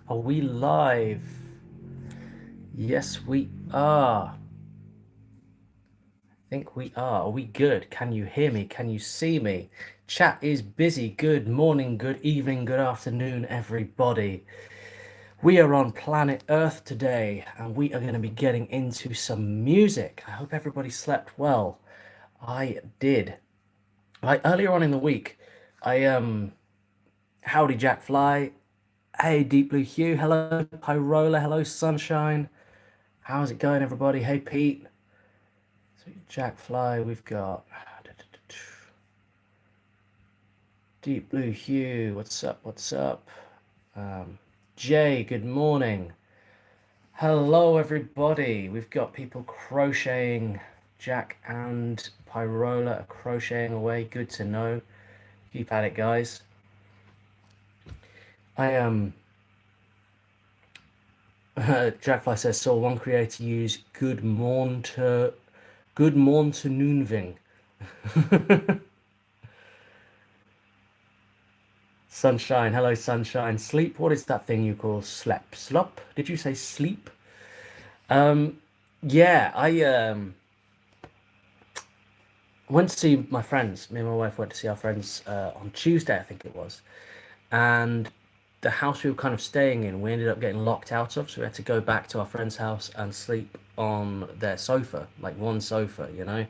Are we live? Yes, we are. I think we are. Are we good? Can you hear me? Can you see me? Chat is busy. Good morning, good evening, good afternoon, everybody. We are on planet Earth today, and we are going to be getting into some music. I hope everybody slept well. I did. Like earlier on in the week, I howdy Jack Fly. Hey Deep Blue Hue. Hello Pyrola. Hello Sunshine. How's it going, everybody? Hey Pete. So Jack Fly, we've got Deep Blue Hue. What's up? What's up? Jay, good morning. Hello, everybody. We've got people crocheting. Jack and Pyrola are crocheting away. Good to know. Keep at it, guys. I Jackfly says saw one creator use good morn to noonving. Sunshine, hello sunshine. Sleep, what is that thing you call slep? Slop? Did you say sleep? Um, yeah, I went to see my friends. Me and my wife went to see our friends on Tuesday, I think it was. And the house we were kind of staying in, we ended up getting locked out of, so we had to go back to our friend's house and sleep on their sofa, like one sofa, you know?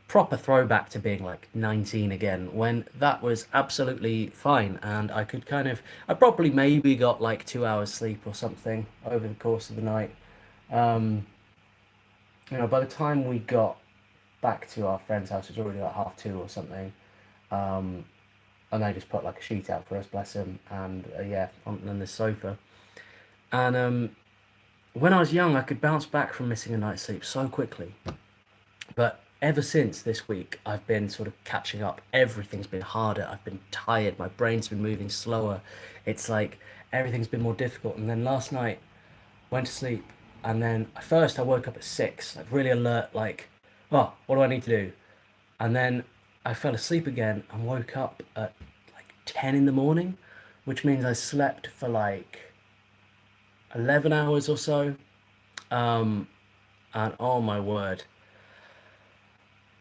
Proper throwback to being like 19 again, when that was absolutely fine, and I probably maybe got like 2 hours sleep or something over the course of the night. Um, by the time we got back to our friend's house, it was already like half two or something. Um, and they just put like a sheet out for us, bless him, and yeah, on this sofa. And when I was young, I could bounce back from missing a night's sleep so quickly. But ever since this week, I've been sort of catching up. Everything's been harder. I've been tired. My brain's been moving slower. It's like everything's been more difficult. And then last night, went to sleep, and then at first I woke up at 6, like really alert, like, oh, what do I need to do? And then I fell asleep again and woke up at like 10 in the morning, which means I slept for like 11 hours or so. Um, and oh my word,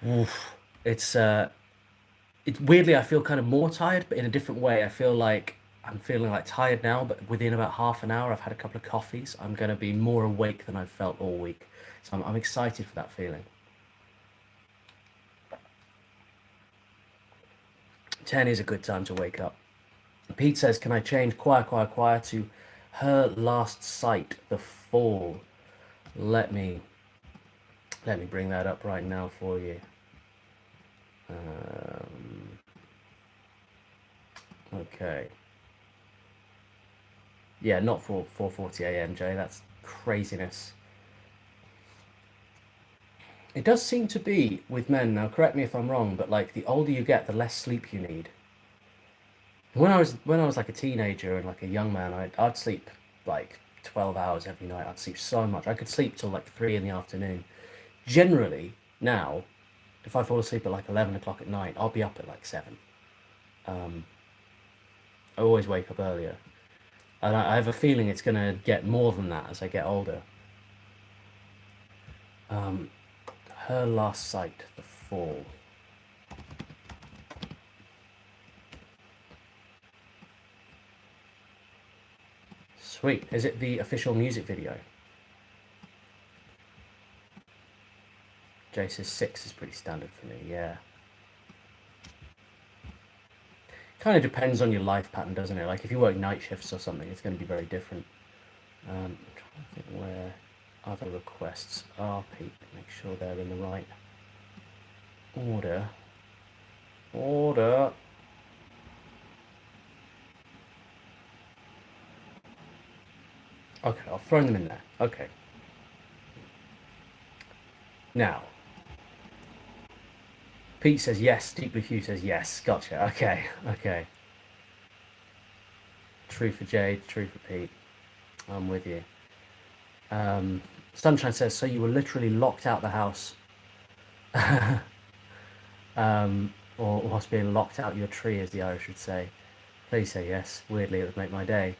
oof, it's it's weirdly I feel kind of more tired, but in a different way. I feel like I'm feeling like tired now, but within about half an hour, I've had a couple of coffees. I'm gonna be more awake than I've felt all week. So I'm excited for that feeling. 10 is a good time to wake up. Pete says, "Can I change choir, choir, choir to Her Last Sight, The Fall?" Let me let me bring that up right now for you. Um, okay. Yeah, not for 4:40 a.m. Jay. That's craziness. It does seem to be with men now. Correct me if I'm wrong, but like the older you get, the less sleep you need. When I was like a teenager and like a young man, I'd sleep like 12 hours every night. I'd sleep so much. I could sleep till like 3 in the afternoon. Generally, now, if I fall asleep at like 11 o'clock at night, I'll be up at like 7. Um, I always wake up earlier. And I have a feeling it's going to get more than that as I get older. Um, Her Last Sight, The Fall. Sweet. Is it the official music video? Jay says 6 is pretty standard for me, yeah. Kind of depends on your life pattern, doesn't it? Like if you work night shifts or something, it's going to be very different. I'm trying to think where other requests are, Pete. Make sure they're in the right order. Order. Okay, I'll throw them in there. Okay. Now, Pete says yes. Deep Blue Hugh says yes. Gotcha. Okay. Okay. True for Jade. True for Pete. I'm with you. Um, Sunshine says so. You were literally locked out the house, or whilst being locked out your tree, as the Irish would say. Please say yes. Weirdly, it would make my day.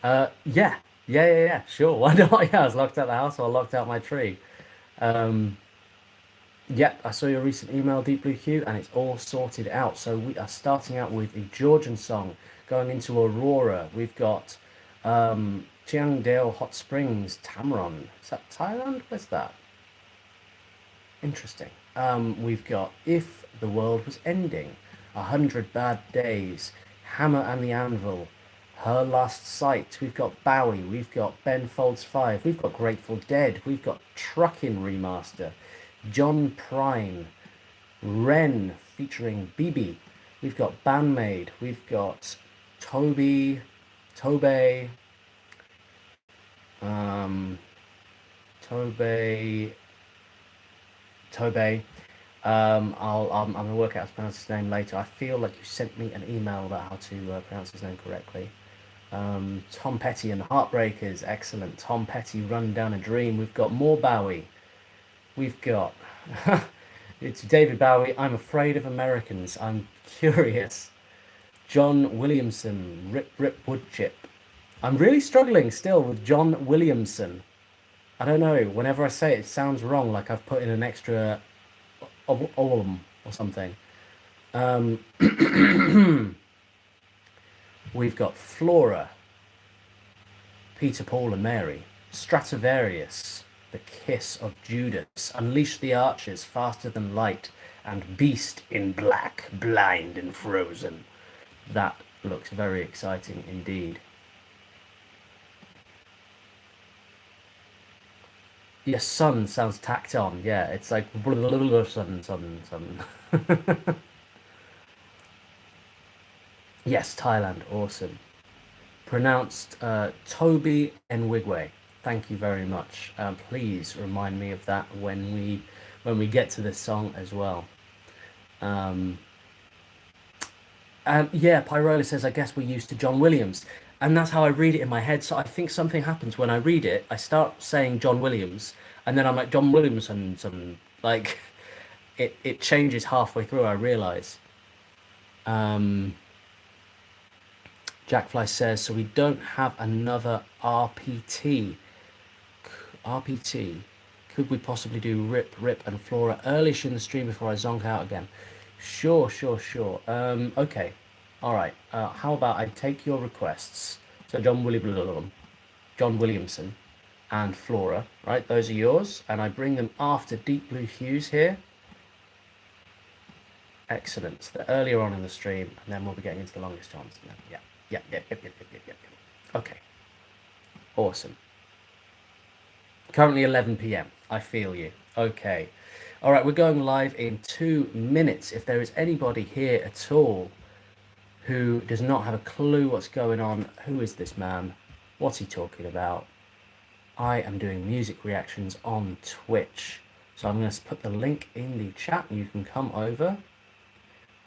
Yeah, yeah. Sure, why not? Yeah, I was locked out the house, so I locked out my tree. Um, yeah, I saw your recent email, Deep Blue Hue, and it's all sorted out. So we are starting out with a Georgian song, going into Aurora. We've got Chiangdale Hot Springs, Tamron. Is that Thailand? Where's that? Interesting. We've got If the World Was Ending, 100 Bad Days, Hammer and the Anvil, Her Last Sight. We've got Bowie. We've got Ben Folds 5. We've got Grateful Dead. We've got Truckin' Remaster, John Prine, Ren featuring BB. We've got Bandmade. We've got Toby, Tobe, um, Tobe, Tobe. I'm gonna work out how to pronounce his name later. I feel like you sent me an email about how to pronounce his name correctly. Tom Petty and the Heartbreakers, excellent. Tom Petty, Run Down a Dream. We've got more Bowie. We've got it's David Bowie. I'm afraid of Americans. I'm curious. John Williamson, Rip Rip Woodchip. I'm really struggling still with John Williamson. I don't know. Whenever I say it, it sounds wrong, like I've put in an extra olum or something. Um, we've got Flora, Peter, Paul, and Mary, Stratovarius, The Kiss of Judas, Unleash the Archers, Faster Than Light, and Beast in Black, Blind and Frozen. That looks very exciting indeed. Yes, sun sounds tacked on. Yeah, it's like sun. Yes, Thailand, awesome. Pronounced Toby Nwigwe. Thank you very much. Please remind me of that when we get to this song as well. Um, yeah, Pyrola says, I guess we're used to John Williams. And that's how I read it in my head. So I think something happens when I read it. I start saying John Williams, and then I'm like, John Williams, and some, like, it changes halfway through, I realize. Um, Jackfly says, so we don't have another RPT. RPT. Could we possibly do Rip, Rip, and Flora earlish in the stream before I zonk out again? Sure. Okay. All right. How about I take your requests? So John Williamson, and Flora, right? Those are yours, and I bring them after Deep Blue Hues here. Excellent. So they're earlier on in the stream, and then we'll be getting into the longest chance. Yeah. Okay. Awesome. Currently 11 p.m. I feel you. Okay. All right, we're going live in 2 minutes. If there is anybody here at all who does not have a clue what's going on, who is this man? What's he talking about? I am doing music reactions on Twitch. So I'm going to put the link in the chat. You can come over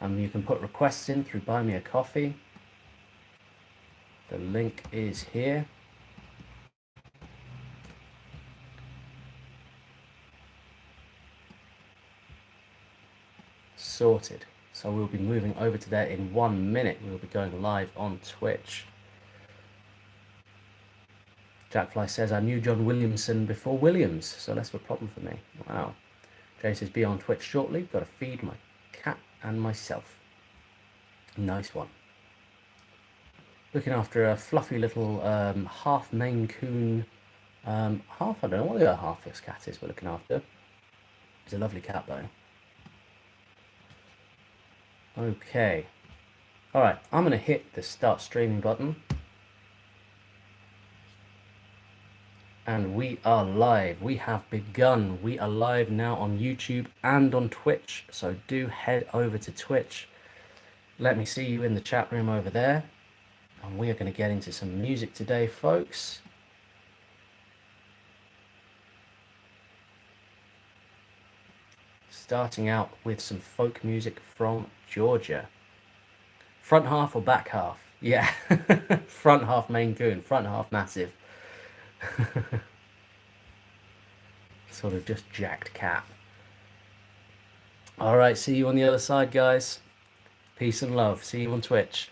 and you can put requests in through Buy Me a Coffee. The link is here. Sorted. So we'll be moving over to there in 1 minute. We'll be going live on Twitch. Jackfly says, I knew John Williamson before Williams, so less of a problem for me. Wow. Jay says, be on Twitch shortly. Got to feed my cat and myself. Nice one. Looking after a fluffy little half Maine Coon, half, I don't know what the other half this cat is we're looking after. It's a lovely cat though. Okay. All right, I'm going to hit the start streaming button. And we are live. We have begun. We are live now on YouTube and on Twitch. So do head over to Twitch. Let me see you in the chat room over there. And we are going to get into some music today, folks. Starting out with some folk music from Georgia. Front half or back half? Yeah. Front half Maine Coon, front half massive. Sort of just jacked cat. All right, see you on the other side, guys. Peace and love. See you on Twitch.